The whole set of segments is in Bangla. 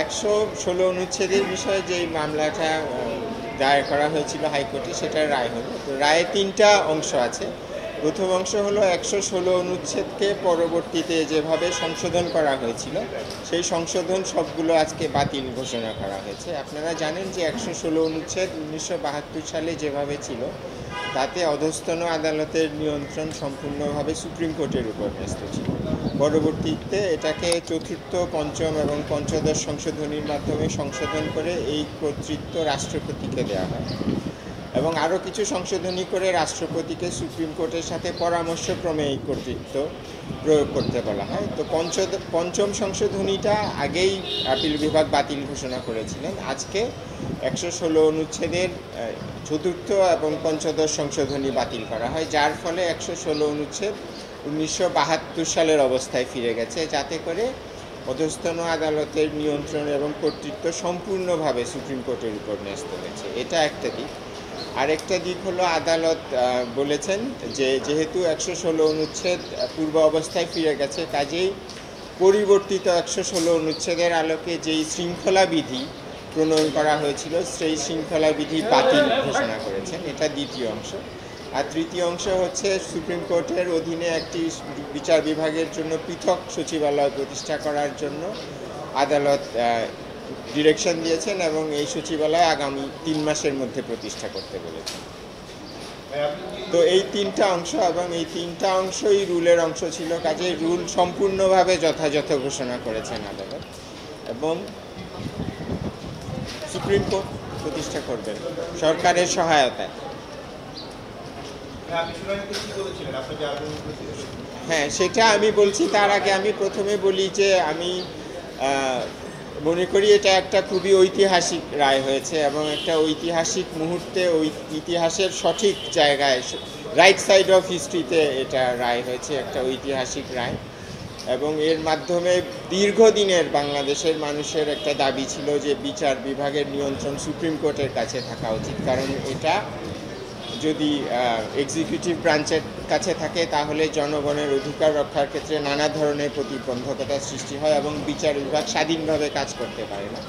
116 অনুচ্ছেদের বিষয়ে যে মামলাটা দায়ের করা হয়েছিল হাইকোর্টে, সেটার রায় হলো। তো রায়ে 3টা অংশ আছে। প্রথম অংশ হলো 116 অনুচ্ছেদকে পরবর্তীতে যেভাবে সংশোধন করা হয়েছিল, সেই সংশোধন সবগুলো আজকে বাতিল ঘোষণা করা হয়েছে। আপনারা জানেন যে 116 অনুচ্ছেদ 1972 সালে যেভাবে ছিল, তাতে অধস্তন আদালতের নিয়ন্ত্রণ সম্পূর্ণভাবে সুপ্রিম কোর্টের উপর ন্যস্ত ছিল। পরবর্তীতে এটাকে চতুর্থ, পঞ্চম এবং পঞ্চদশ সংশোধনীর মাধ্যমে সংশোধন করে এই কর্তৃত্ব রাষ্ট্রপতিকে দেওয়া হয় এবং আরও কিছু সংশোধনী করে রাষ্ট্রপতিকে সুপ্রিম কোর্টের সাথে পরামর্শক্রমে এই কর্তৃত্ব প্রয়োগ করতে বলা হয়। তো পঞ্চম সংশোধনীটা আগেই আপিল বিভাগ বাতিল ঘোষণা করেছিলেন। আজকে 116 অনুচ্ছেদের চতুর্থ এবং পঞ্চদশ সংশোধনী বাতিল করা হয়, যার ফলে 116 অনুচ্ছেদ 1972 সালের অবস্থায় ফিরে গেছে, যাতে করে অধস্তন আদালতের নিয়ন্ত্রণ এবং কর্তৃত্ব সম্পূর্ণভাবে সুপ্রিম কোর্টের উপর ন্যস্ত হয়েছে। এটা একটা দিক। আরেকটা দিক হলো, আদালত বলেছেন যে যেহেতু 116 অনুচ্ছেদ পূর্ব অবস্থায় ফিরে গেছে, কাজেই পরিবর্তিত 116 অনুচ্ছেদের আলোকে যেই শৃঙ্খলা বিধি প্রণয়ন করা হয়েছিল, সেই শৃঙ্খলা বিধি বাতিল ঘোষণা করেছেন। এটা দ্বিতীয় অংশ। আর তৃতীয় অংশ হচ্ছে, সুপ্রিম কোর্টের অধীনে একটি বিচার বিভাগের জন্য পৃথক সচিবালয় প্রতিষ্ঠা করার জন্য আদালত ডিরেকশন দিয়েছেন এবং এই সচিবালয় আগামী 3 মাসের মধ্যে প্রতিষ্ঠা করতে বলেছেন। তো এই 3টা অংশ, এবং এই 3টা অংশই রুলের অংশ ছিল, কাজেই রুল সম্পূর্ণভাবে যথাযথ ঘোষণা করেছেন আদালত এবং সুপ্রিম কোর্ট প্রতিষ্ঠা করবেন সরকারের সহায়তায়। হ্যাঁ, সেটা আমি বলছি। তার আগে আমি প্রথমে বলি যে আমি মনে করি এটা একটা খুবই ঐতিহাসিক রায় হয়েছে এবং একটা ঐতিহাসিক মুহূর্তে ওই ইতিহাসের সঠিক জায়গায়, রাইট সাইড অফ হিস্ট্রিতে এটা রায় হয়েছে, একটা ঐতিহাসিক রায়। এবং এর মাধ্যমে দীর্ঘদিনের বাংলাদেশের মানুষের একটা দাবি ছিল যে বিচার বিভাগের নিয়ন্ত্রণ সুপ্রিম কোর্টের কাছে থাকা উচিত, কারণ এটা যদি এক্সিকিউটিভ ব্রাঞ্চের কাছে থাকে তাহলে জনগণের অধিকার রক্ষার ক্ষেত্রে নানা ধরনের প্রতিবন্ধকতার সৃষ্টি হয় এবং বিচার বিভাগ স্বাধীনভাবে কাজ করতে পারে না।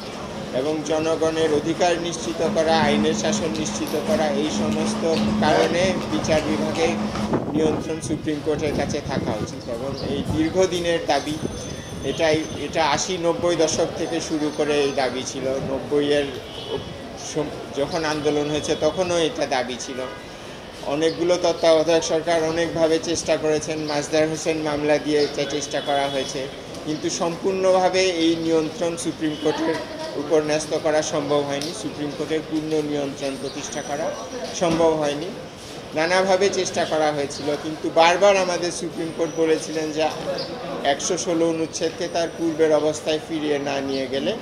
এবং জনগণের অধিকার নিশ্চিত করা, আইনের শাসন নিশ্চিত করা, এই সমস্ত কারণে বিচার বিভাগের নিয়ন্ত্রণ সুপ্রিম কোর্টের কাছে থাকা উচিত। এবং এই দীর্ঘদিনের দাবি, এটা 80-90 দশক থেকে শুরু করে এই দাবি ছিল। 90-এর যখন আন্দোলন হয়েছে তখনও এটা দাবি ছিল। অনেকগুলো তত্ত্বাবধায়ক সরকার অনেকভাবে চেষ্টা করেছেন, মাজদার হোসেন মামলা দিয়ে এটা চেষ্টা করা হয়েছে, কিন্তু সম্পূর্ণভাবে এই নিয়ন্ত্রণ সুপ্রিম কোর্টের উপর ন্যস্ত করা সম্ভব হয়নি, সুপ্রিম কোর্টের পূর্ণ নিয়ন্ত্রণ প্রতিষ্ঠা করা সম্ভব হয়নি। নানাভাবে চেষ্টা করা হয়েছিল, কিন্তু বারবার আমাদের সুপ্রিম কোর্ট বলেছিলেন যে 116 অনুচ্ছেদকে তার পূর্বের অবস্থায় ফিরিয়ে না নিয়ে গেলে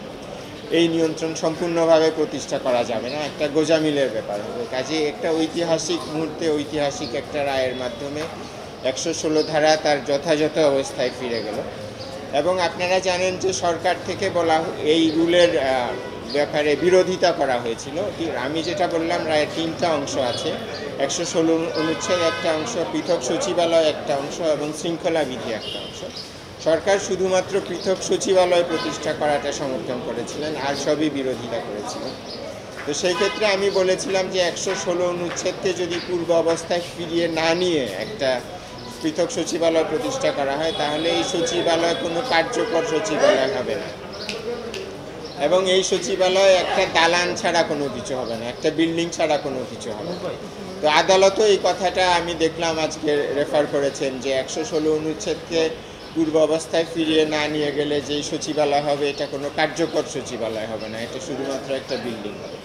এই নিয়ন্ত্রণ সম্পূর্ণভাবে প্রতিষ্ঠা করা যাবে না, একটা গোজামিলের ব্যাপার হবে। কাজেই একটা ঐতিহাসিক মুহূর্তে, ঐতিহাসিক একটা রায়ের মাধ্যমে 116 ধারা তার যথাযথ অবস্থায় ফিরে গেল। এবং আপনারা জানেন যে সরকার থেকে বলা, এই রুলের ব্যাপারে বিরোধিতা করা হয়েছিল। আমি যেটা বললাম, রায়ের 3টা অংশ আছে, 116 অনুচ্ছেদ একটা অংশ, পৃথক সচিবালয় একটা অংশ এবং শৃঙ্খলা বিধি একটা অংশ। সরকার শুধুমাত্র পৃথক সচিবালয় প্রতিষ্ঠা করাটা সমর্থন করেছিলেন, আর সবই বিরোধিতা করেছিলেন। তো সেই ক্ষেত্রে আমি বলেছিলাম যে 116 অনুচ্ছেদকে যদি পূর্ব অবস্থায় ফিরিয়ে না নিয়ে একটা পৃথক সচিবালয় প্রতিষ্ঠা করা হয়, তাহলে এই সচিবালয় কোনো কার্যকর সচিবালয় হবে না এবং এই সচিবালয় একটা দালান ছাড়া কোনো কিছু হবে না, একটা বিল্ডিং ছাড়া কোনো কিছু হবে না। তো আদালতও এই কথাটা আমি দেখলাম আজকে রেফার করেছেন যে 116 অনুচ্ছেদকে পূর্ব অবস্থায় ফিরিয়ে না নিয়ে গেলে যেই সচিবালয় হবে, এটা কোনো কার্যকর সচিবালয় হবে না, এটা শুধুমাত্র একটা বিল্ডিং হবে।